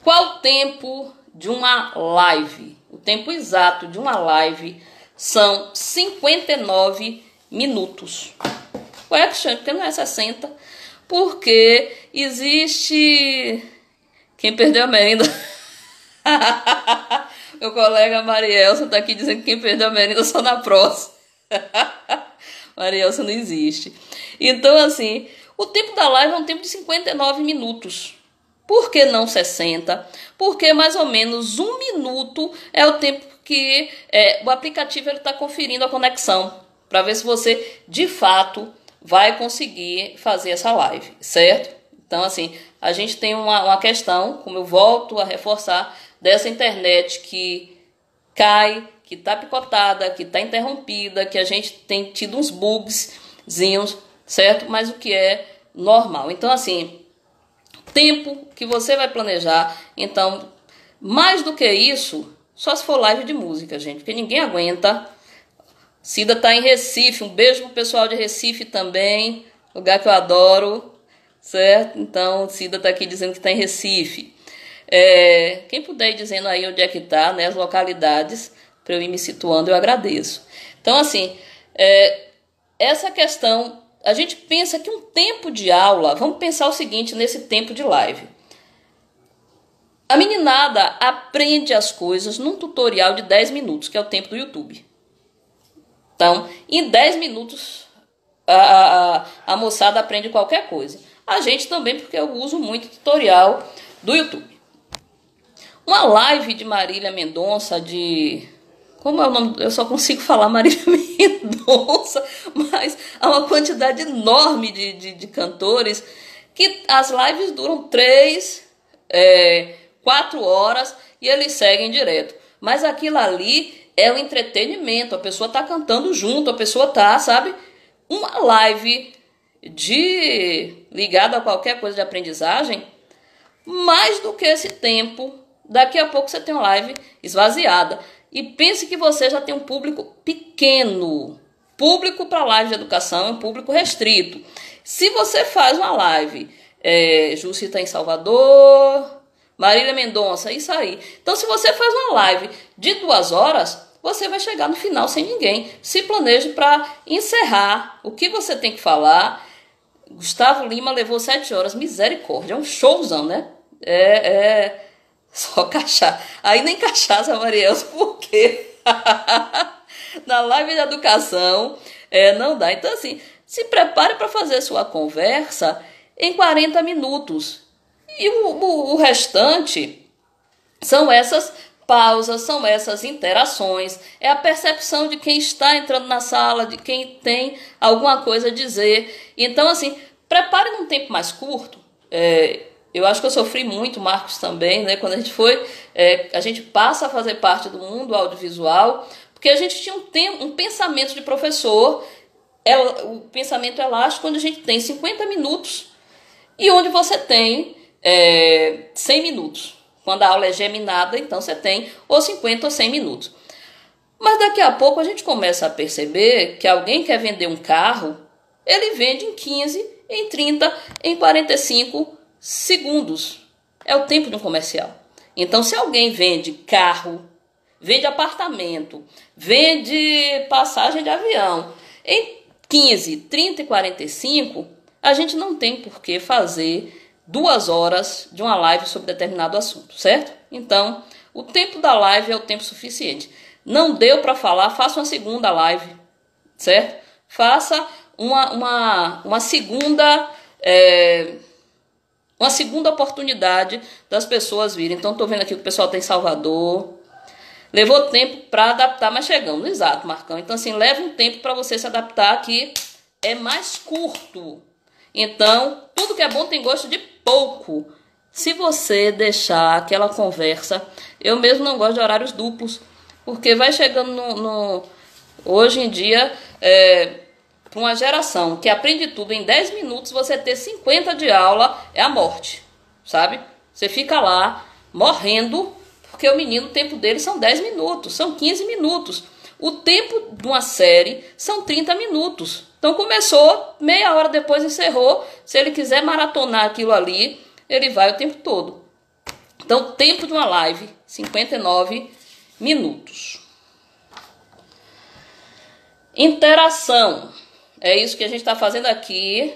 Speaker 1: Qual o tempo de uma live? O tempo exato de uma live são 59 minutos. Ué, Cristiano, por que não é 60? Porque existe... Quem perdeu a merenda? Meu colega Marielson tá aqui dizendo que quem perdeu a merenda só na próxima. Marielson não existe. Então, assim, o tempo da live é um tempo de 59 minutos. Por que não 60? Porque mais ou menos 1 minuto é o tempo que o aplicativo está conferindo a conexão, para ver se você, de fato, vai conseguir fazer essa live, certo? Então, assim, a gente tem uma questão, como eu volto a reforçar, dessa internet que cai, que está picotada, que está interrompida, que a gente tem tido uns bugzinhos, certo? Mas o que é normal. Então, assim, tempo que você vai planejar. Então, mais do que isso, só se for live de música, gente, porque ninguém aguenta. Cida tá em Recife, um beijo pro pessoal de Recife também, lugar que eu adoro, certo? Então, Cida tá aqui dizendo que tá em Recife. Quem puder ir dizendo aí onde é que tá, né, as localidades, para eu ir me situando, eu agradeço. Então, assim, essa questão, a gente pensa que um tempo de aula, vamos pensar o seguinte nesse tempo de live. A meninada aprende as coisas num tutorial de 10 minutos, que é o tempo do YouTube. Então, em 10 minutos, a moçada aprende qualquer coisa. A gente também, porque eu uso muito tutorial do YouTube. Uma live de Marília Mendonça, como é o nome? Eu só consigo falar Marília Mendonça, mas há uma quantidade enorme de cantores que as lives duram 3, 4 horas e eles seguem direto. Mas aquilo ali é o entretenimento, a pessoa está cantando junto, a pessoa está, sabe? Uma live ligada a qualquer coisa de aprendizagem, mais do que esse tempo, daqui a pouco você tem uma live esvaziada. E pense que você já tem um público pequeno. Público para live de educação é um público restrito. Se você faz uma live, Jussi está em Salvador, Marília Mendonça, isso aí. Então, se você faz uma live de 2 horas, você vai chegar no final sem ninguém. Se planeje para encerrar o que você tem que falar. Gustavo Lima levou 7 horas, misericórdia, é um showzão, né? Só cachaça. Aí nem cachaça, Marielson, por quê? Na live de educação, não dá. Então, assim, se prepare para fazer sua conversa em 40 minutos. E o restante são essas pausas, são essas interações, é a percepção de quem está entrando na sala, de quem tem alguma coisa a dizer. Então, assim, prepare num tempo mais curto. Eu acho que eu sofri muito, Marcos também, né? Quando a gente passa a fazer parte do mundo audiovisual, porque a gente tinha um pensamento de professor, o pensamento elástico, quando a gente tem 50 minutos e onde você tem 100 minutos. Quando a aula é geminada, então você tem ou 50 ou 100 minutos. Mas daqui a pouco a gente começa a perceber que alguém quer vender um carro, ele vende em 15, em 30, em 45 segundos. É o tempo de um comercial. Então, se alguém vende carro, vende apartamento, vende passagem de avião, em 15, 30 e 45, a gente não tem por que fazer 2 horas de uma live sobre determinado assunto, certo? Então, o tempo da live é o tempo suficiente. Não deu para falar, faça uma segunda live, certo? Faça uma segunda oportunidade das pessoas virem. Então, estou vendo aqui que o pessoal tem Salvador. Levou tempo para adaptar, mas chegamos. Exato, Marcão. Então, assim, leva um tempo para você se adaptar, que é mais curto. Então, tudo que é bom tem gosto de pouco. Se você deixar aquela conversa... Eu mesmo não gosto de horários duplos, porque vai chegando hoje em dia, para uma geração que aprende tudo em 10 minutos, você ter 50 de aula é a morte, sabe? Você fica lá morrendo, porque o menino, o tempo dele são 10 minutos, são 15 minutos. O tempo de uma série são 30 minutos. Então começou, meia hora depois encerrou. Se ele quiser maratonar aquilo ali, ele vai o tempo todo. Então, tempo de uma live, 59 minutos. Interação. É isso que a gente está fazendo aqui,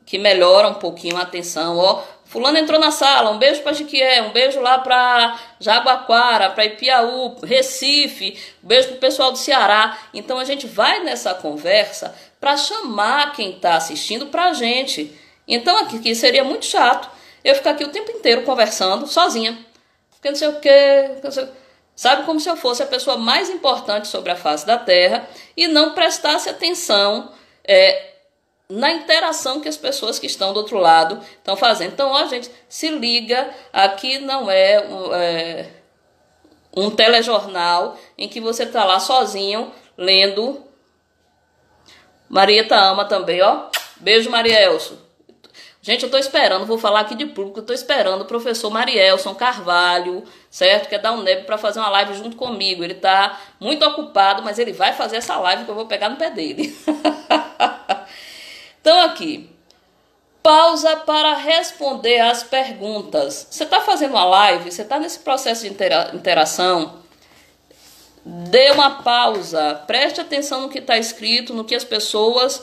Speaker 1: que melhora um pouquinho a atenção. Ó, fulano entrou na sala, um beijo para Jiquié, um beijo lá para Jaguaquara, para Ipiaú, Recife, um beijo para o pessoal do Ceará. Então a gente vai nessa conversa para chamar quem está assistindo para a gente. Então aqui seria muito chato eu ficar aqui o tempo inteiro conversando sozinha, porque não sei o quê, sabe, como se eu fosse a pessoa mais importante sobre a face da Terra e não prestasse atenção na interação que as pessoas que estão do outro lado estão fazendo. Então, ó, gente, se liga, aqui não é um telejornal em que você está lá sozinho lendo. Marieta ama também, ó. Beijo, Marielson. Gente, eu estou esperando, vou falar aqui de público, eu estou esperando o professor Marielson Carvalho, certo? Que é da UNEB, para fazer uma live junto comigo. Ele está muito ocupado, mas ele vai fazer essa live que eu vou pegar no pé dele. Então aqui, pausa para responder às perguntas. Você está fazendo uma live, você está nesse processo de interação, dê uma pausa, preste atenção no que está escrito, no que as pessoas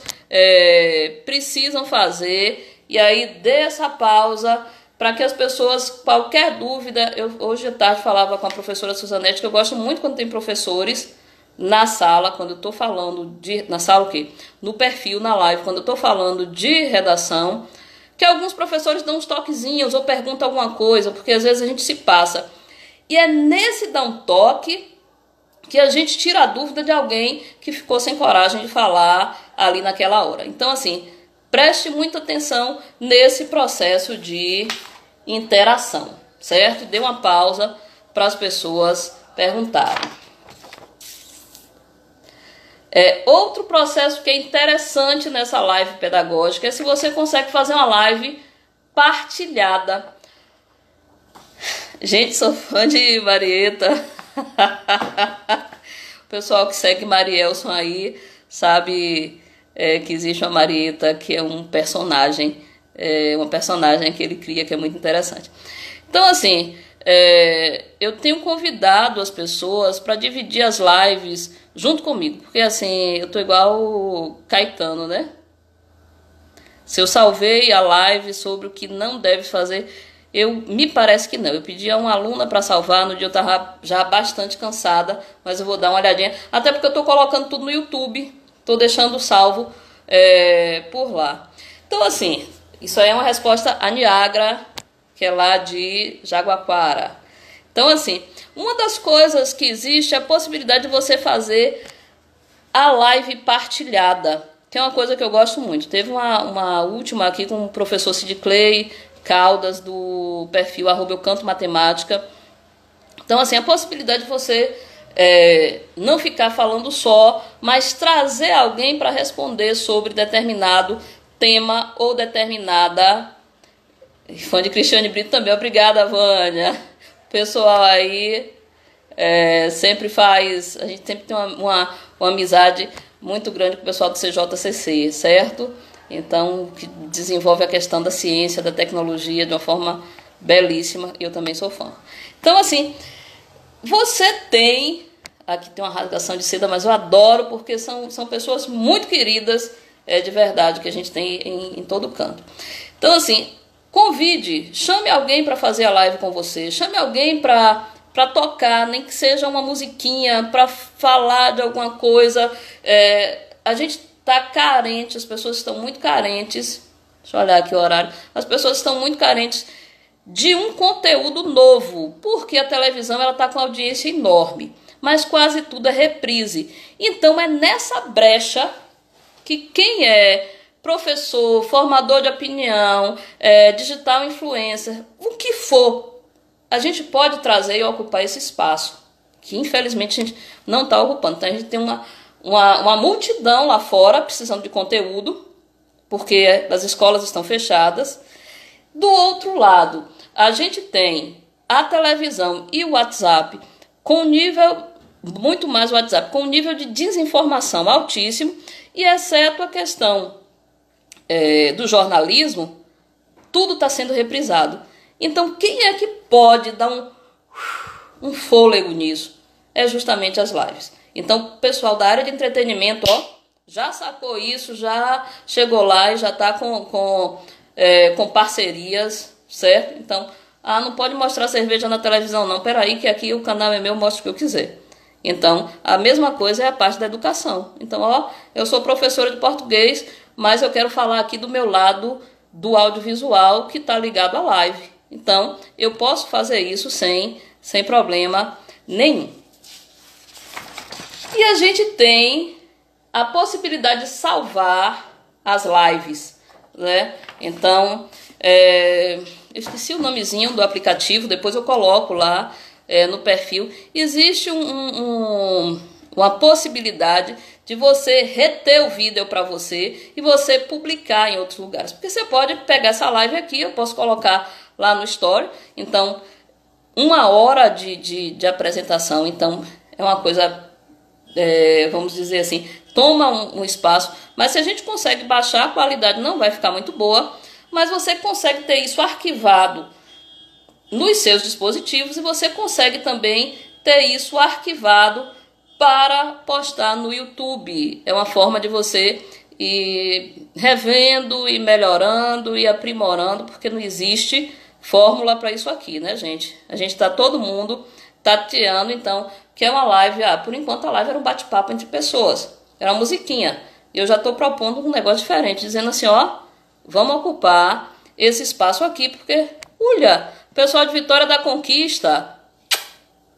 Speaker 1: precisam fazer, e aí dê essa pausa, para que as pessoas, qualquer dúvida, eu hoje à tarde falava com a professora Suzanete, que eu gosto muito quando tem professores na sala, quando eu estou falando na sala o quê? No perfil, na live, quando eu estou falando de redação, que alguns professores dão uns toquezinhos ou perguntam alguma coisa, porque às vezes a gente se passa. E é nesse dar um toque que a gente tira a dúvida de alguém que ficou sem coragem de falar ali naquela hora. Então, assim, preste muita atenção nesse processo de interação, certo? Dê uma pausa para as pessoas perguntarem. Outro processo que é interessante nessa live pedagógica é se você consegue fazer uma live partilhada. Gente, sou fã de Marieta. O pessoal que segue Marielson aí sabe que existe uma Marieta que é uma personagem que ele cria que é muito interessante. Então, assim, eu tenho convidado as pessoas para dividir as lives junto comigo, porque assim, eu tô igual o Caetano, né? Se eu salvei a live sobre o que não deve fazer, me parece que não. Eu pedi a uma aluna para salvar, no dia eu estava já bastante cansada, mas eu vou dar uma olhadinha, até porque eu estou colocando tudo no YouTube, estou deixando salvo por lá. Então, assim, isso aí é uma resposta a Niagra, que é lá de Jaguaquara. Então, assim, uma das coisas que existe é a possibilidade de você fazer a live partilhada, que é uma coisa que eu gosto muito. Teve uma última aqui com o professor Sid Clay Caldas, do perfil @eucantomatemática. Então, assim, a possibilidade de você não ficar falando só, mas trazer alguém para responder sobre determinado tema ou determinada... Fã de Cristiane Brito também, obrigada, Vânia. O pessoal aí sempre faz... A gente sempre tem uma amizade muito grande com o pessoal do CJCC, certo? Então, que desenvolve a questão da ciência, da tecnologia de uma forma belíssima, e eu também sou fã. Então, assim, você tem... Aqui tem uma rasgação de seda, mas eu adoro, porque são pessoas muito queridas, de verdade, que a gente tem em todo canto. Então, assim, convide, chame alguém para fazer a live com você, chame alguém para tocar, nem que seja uma musiquinha, para falar de alguma coisa. A gente está carente, as pessoas estão muito carentes, deixa eu olhar aqui o horário, as pessoas estão muito carentes de um conteúdo novo, porque a televisão ela está com audiência enorme, mas quase tudo é reprise. Então é nessa brecha que quem é professor, formador de opinião, digital influencer, o que for, a gente pode trazer e ocupar esse espaço, que infelizmente a gente não está ocupando. Então a gente tem uma multidão lá fora precisando de conteúdo, porque as escolas estão fechadas. Do outro lado, a gente tem a televisão e o WhatsApp com nível, muito mais o WhatsApp, com nível de desinformação altíssimo, e exceto a questão do jornalismo, tudo está sendo reprisado. Então, quem é que pode dar um fôlego nisso? É justamente as lives. Então, o pessoal da área de entretenimento, já sacou isso, já chegou lá e já está com parcerias, certo? Então, não pode mostrar cerveja na televisão, não. Peraí, que aqui o canal é meu, mostro o que eu quiser. Então, a mesma coisa é a parte da educação. Então, eu sou professora de português, mas eu quero falar aqui do meu lado do audiovisual que está ligado à live. Então, eu posso fazer isso sem problema nenhum. E a gente tem a possibilidade de salvar as lives, né? Então, eu esqueci o nomezinho do aplicativo, depois eu coloco lá no perfil. Existe uma possibilidade de você reter o vídeo para você e você publicar em outros lugares. Porque você pode pegar essa live aqui, eu posso colocar lá no Story. Então, 1 hora de apresentação, então é uma coisa, vamos dizer assim, toma um espaço. Mas se a gente consegue baixar, a qualidade não vai ficar muito boa, mas você consegue ter isso arquivado nos seus dispositivos e você consegue também ter isso arquivado para postar no YouTube. É uma forma de você ir revendo e melhorando e aprimorando, porque não existe fórmula para isso aqui, né, gente? A gente tá todo mundo tateando, então, que é uma live, por enquanto a live era um bate-papo entre pessoas, era uma musiquinha. Eu já tô propondo um negócio diferente, dizendo assim, ó, vamos ocupar esse espaço aqui, porque, olha, o pessoal de Vitória da Conquista,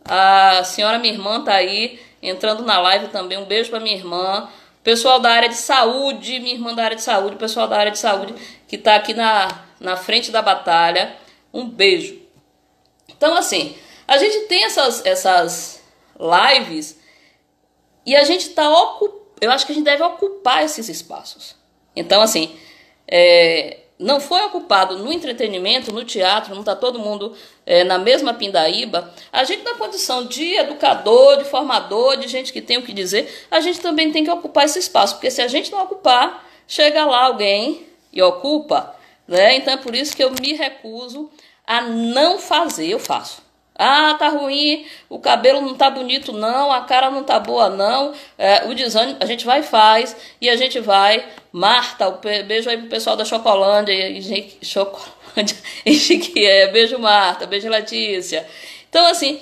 Speaker 1: a senhora minha irmã tá aí, entrando na live também, um beijo pra minha irmã. Pessoal da área de saúde, minha irmã da área de saúde, pessoal da área de saúde que tá aqui na frente da batalha, um beijo. Então, assim, a gente tem essas lives e a gente tá eu acho que a gente deve ocupar esses espaços. Então, assim, não foi ocupado no entretenimento, no teatro, não está todo mundo na mesma pindaíba. A gente, na condição de educador, de formador, de gente que tem o que dizer, a gente também tem que ocupar esse espaço, porque se a gente não ocupar, chega lá alguém e ocupa, né? Então é por isso que eu me recuso a não fazer. Eu faço. Tá ruim, o cabelo não tá bonito não, a cara não tá boa não, o desânimo, a gente vai e faz, e a gente vai. Marta, beijo aí pro pessoal da Chocolândia, beijo Marta, beijo Letícia. Então assim,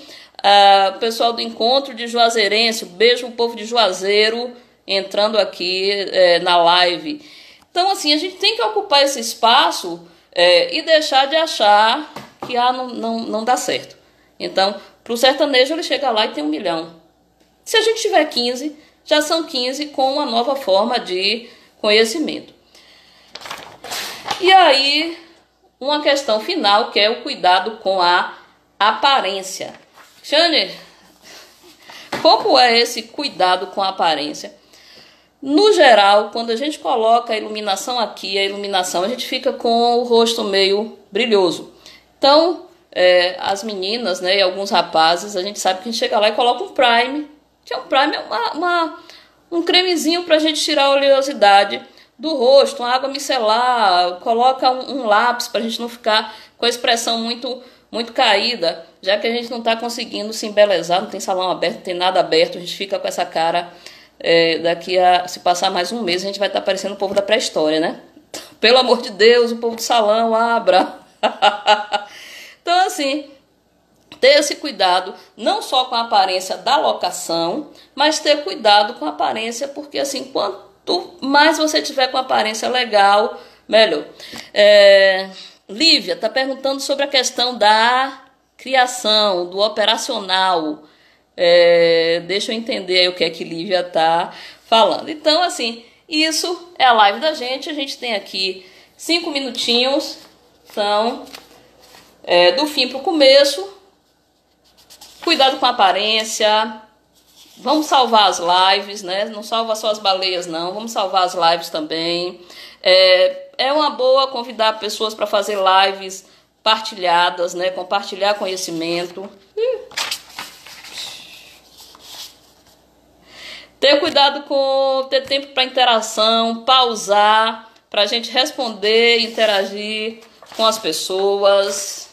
Speaker 1: o pessoal do Encontro de Juazeirense, beijo o povo de Juazeiro, entrando aqui na live. Então assim, a gente tem que ocupar esse espaço e deixar de achar que não dá certo. Então, para o sertanejo, ele chega lá e tem 1 milhão. Se a gente tiver 15, já são 15 com uma nova forma de conhecimento. E aí, uma questão final, que é o cuidado com a aparência. Xane, como é esse cuidado com a aparência? No geral, quando a gente coloca a iluminação aqui, a gente fica com o rosto meio brilhoso. Então, as meninas, né, e alguns rapazes, a gente sabe que a gente chega lá e coloca um prime, que um prime é um cremezinho pra gente tirar a oleosidade do rosto, uma água micelar, coloca um lápis pra gente não ficar com a expressão muito, muito caída, já que a gente não tá conseguindo se embelezar, não tem salão aberto, não tem nada aberto, a gente fica com essa cara, daqui a, se passar mais um mês, a gente vai estar parecendo o povo da pré-história, né? Pelo amor de Deus, o povo do salão, abra! Então, assim, ter esse cuidado, não só com a aparência da locação, mas ter cuidado com a aparência, porque, assim, quanto mais você tiver com a aparência legal, melhor. Lívia está perguntando sobre a questão da criação, do operacional. Deixa eu entender aí o que é que Lívia está falando. Então, assim, isso é a live da gente. A gente tem aqui 5 minutinhos, são... do fim para o começo, cuidado com a aparência, vamos salvar as lives, né? Não salva só as baleias não, vamos salvar as lives também. É uma boa convidar pessoas para fazer lives partilhadas, né? Compartilhar conhecimento. Ter cuidado com ter tempo para interação, pausar, para a gente responder, interagir com as pessoas.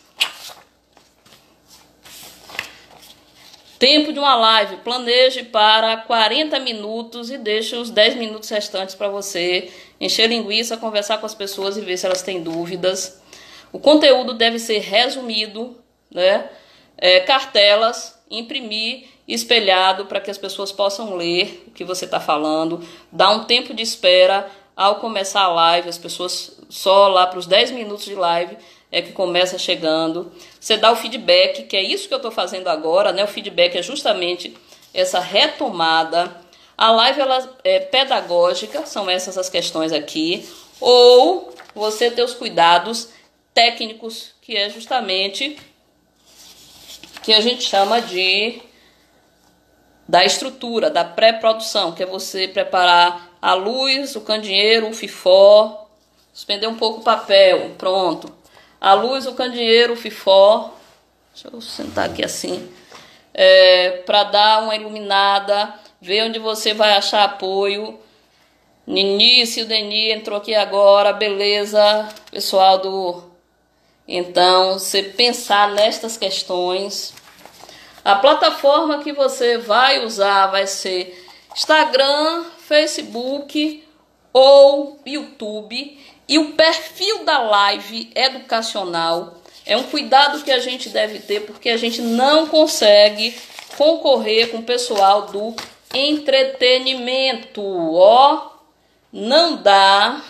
Speaker 1: Tempo de uma live, planeje para 40 minutos e deixe os 10 minutos restantes para você encher linguiça, conversar com as pessoas e ver se elas têm dúvidas. O conteúdo deve ser resumido, né? Cartelas, imprimir, espelhado para que as pessoas possam ler o que você está falando. Dá um tempo de espera ao começar a live, as pessoas só lá para os 10 minutos de live que começa chegando. Você dá o feedback, que é isso que eu estou fazendo agora, né? O feedback é justamente essa retomada. A live ela é pedagógica, são essas as questões aqui. Ou você ter os cuidados técnicos, que é justamente que a gente chama da estrutura, da pré-produção, que é você preparar a luz, o candeeiro, o fifó, suspender um pouco o papel, pronto. A luz, o candeeiro, o fifó, deixa eu sentar aqui assim, para dar uma iluminada, ver onde você vai achar apoio. Ninice, o Deni entrou aqui agora, beleza, pessoal do... Então, você pensar nestas questões. A plataforma que você vai usar vai ser Instagram, Facebook ou YouTube. E o perfil da live educacional É um cuidado que a gente deve ter, porque a gente não consegue concorrer com o pessoal do entretenimento, ó. Não dá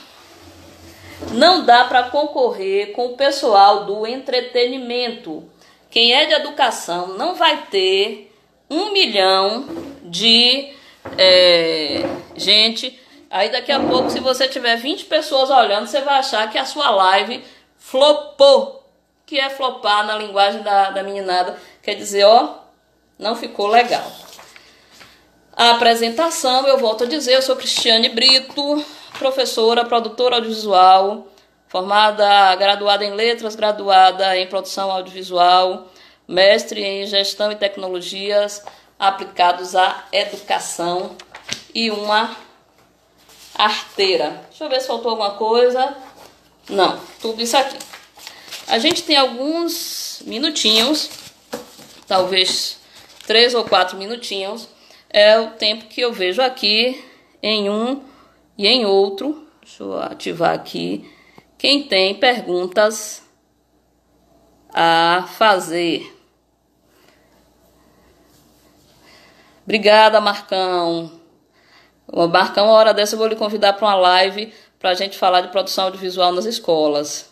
Speaker 1: para concorrer com o pessoal do entretenimento. Quem é de educação não vai ter 1 milhão de gente. Aí daqui a pouco, se você tiver 20 pessoas olhando, você vai achar que a sua live flopou. Que é flopar na linguagem da meninada. Quer dizer, ó, não ficou legal. A apresentação, eu volto a dizer, eu sou Cristiane Brito, professora, produtora audiovisual, formada, graduada em letras, graduada em produção audiovisual, mestre em gestão e tecnologias aplicados à educação e uma arteira. Deixa eu ver se faltou alguma coisa. Não, tudo isso aqui. A gente tem alguns minutinhos, talvez 3 ou 4 minutinhos, é o tempo que eu vejo aqui em um e em outro. Deixa eu ativar aqui. Quem tem perguntas a fazer. Obrigada, Marcão. Marcão, uma hora dessa eu vou lhe convidar para uma live para a gente falar de produção audiovisual nas escolas.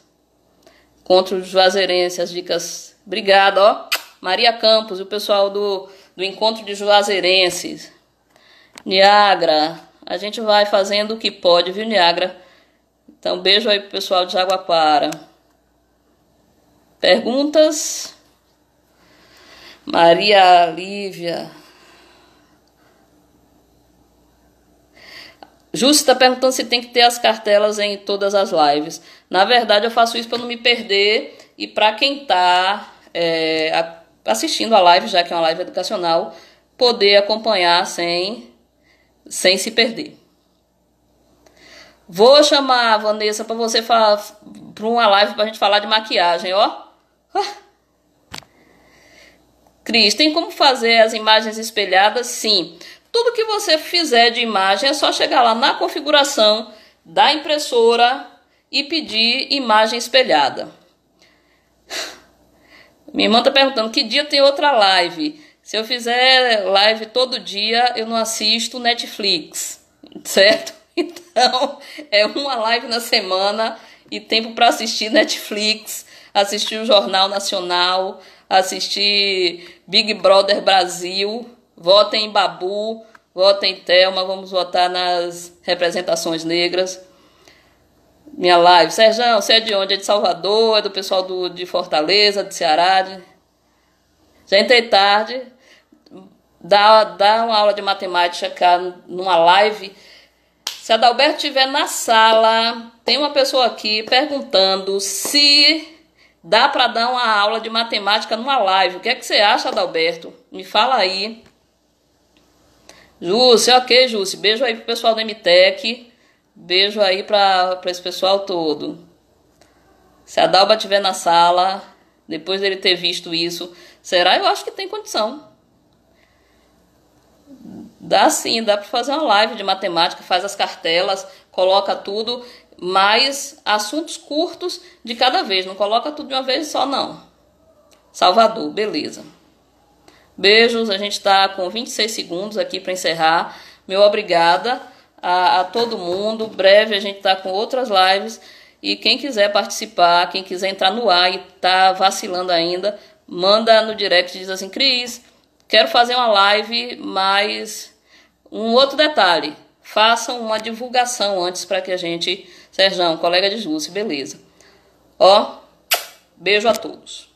Speaker 1: Encontro Juazeirense, as dicas. Obrigada, ó. Maria Campos e o pessoal do Encontro de Juazeirenses. Niagra, a gente vai fazendo o que pode, viu, Niagra? Então, beijo aí pro pessoal de Jaguapara. Perguntas? Maria Lívia. Júcio está perguntando se tem que ter as cartelas em todas as lives. Na verdade, eu faço isso para não me perder e para quem está assistindo a live, já que é uma live educacional, poder acompanhar sem se perder. Vou chamar a Vanessa para você falar para uma live para a gente falar de maquiagem, ó. Cris, tem como fazer as imagens espelhadas? Sim. Tudo que você fizer de imagem é só chegar lá na configuração da impressora e pedir imagem espelhada. Minha irmã está perguntando que dia tem outra live. Se eu fizer live todo dia, eu não assisto Netflix, certo? Então, é uma live na semana e tempo para assistir Netflix, assistir o Jornal Nacional, assistir Big Brother Brasil. Votem em Babu, votem em Thelma, vamos votar nas representações negras. Minha live. Serjão, você é de onde? É de Salvador? É do pessoal de Fortaleza, de Ceará? Já entrei tarde. Dá uma aula de matemática numa live. Se a Adalberto estiver na sala, tem uma pessoa aqui perguntando se dá para dar uma aula de matemática numa live. O que é que você acha, Adalberto? Me fala aí. Júcia, ok, Júcia. Beijo aí pro pessoal do MTech. Beijo aí para esse pessoal todo. Se a Dalba estiver na sala, depois dele ter visto isso, será? Eu acho que tem condição. Dá sim, dá para fazer uma live de matemática, faz as cartelas, coloca tudo, mas assuntos curtos de cada vez. Não coloca tudo de uma vez só, não. Salvador, beleza. Beijos, a gente está com 26 segundos aqui para encerrar. Meu obrigada a todo mundo. Breve a gente está com outras lives. E quem quiser participar, quem quiser entrar no ar e tá vacilando ainda, manda no direct e diz assim: Cris, quero fazer uma live, mas um outro detalhe, façam uma divulgação antes para que a gente... Serjão, colega de Júcio, beleza. Ó, beijo a todos.